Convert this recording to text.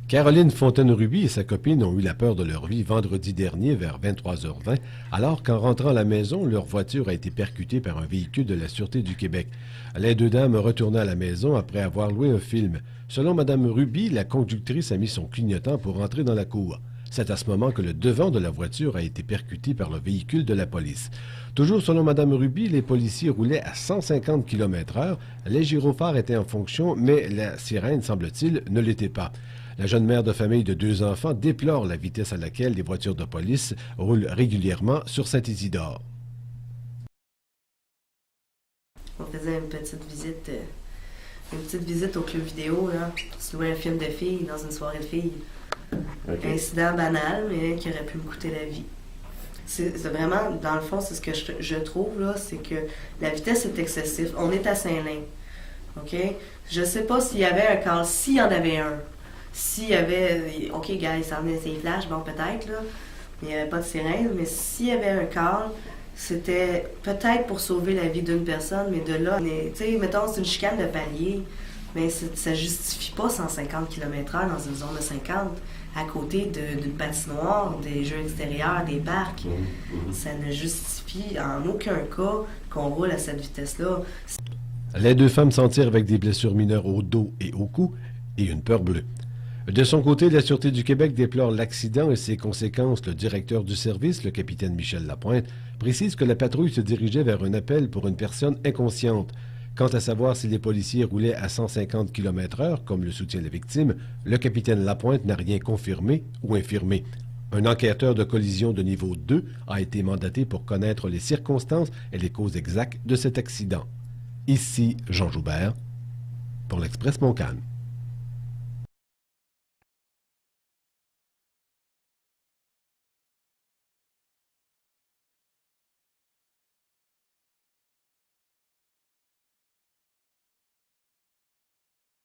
Caroline Fontaine-Ruby et sa copine ont eu la peur de leur vie vendredi dernier vers 23h20, alors qu'en rentrant à la maison, leur voiture a été percutée par un véhicule de la Sûreté du Québec. Les deux dames retournaient à la maison après avoir loué un film. Selon Mme Ruby, la conductrice a mis son clignotant pour entrer dans la cour. C'est à ce moment que le devant de la voiture a été percuté par le véhicule de la police. Toujours selon Mme Ruby, les policiers roulaient à 150 km/h. Les gyrophares étaient en fonction, mais la sirène, semble-t-il, ne l'était pas. La jeune mère de famille de 2 enfants déplore la vitesse à laquelle les voitures de police roulent régulièrement sur Saint-Isidore. On faisait une petite visite au club vidéo, là. On se louait un film de filles dans une soirée de filles. Okay. Incident banal, mais qui aurait pu me coûter la vie. C'est vraiment, dans le fond, c'est ce que je trouve, là, c'est que la vitesse est excessive. On est à Saint-Lin, OK? Je sais pas s'il y avait un call, s'il y en avait un. S'il y avait, OK, gars, il s'en venait ses flashs, bon, peut-être, là, il n'y avait pas de sirène, mais s'il y avait un call, c'était peut-être pour sauver la vie d'une personne, mais de là, tu sais, mettons, c'est une chicane de palier, mais ça justifie pas 150 km/h dans une zone de 50, à côté d'une patinoire, des jeux extérieurs, des parcs. Ça ne justifie en aucun cas qu'on roule à cette vitesse-là. Les deux femmes s'en tirent avec des blessures mineures au dos et au cou et une peur bleue. De son côté, la Sûreté du Québec déplore l'accident et ses conséquences. Le directeur du service, le capitaine Michel Lapointe, précise que la patrouille se dirigeait vers un appel pour une personne inconsciente. Quant à savoir si les policiers roulaient à 150 km/h, comme le soutient la victime, le capitaine Lapointe n'a rien confirmé ou infirmé. Un enquêteur de collision de niveau 2 a été mandaté pour connaître les circonstances et les causes exactes de cet accident. Ici Jean Joubert, pour l'Express Montcalm.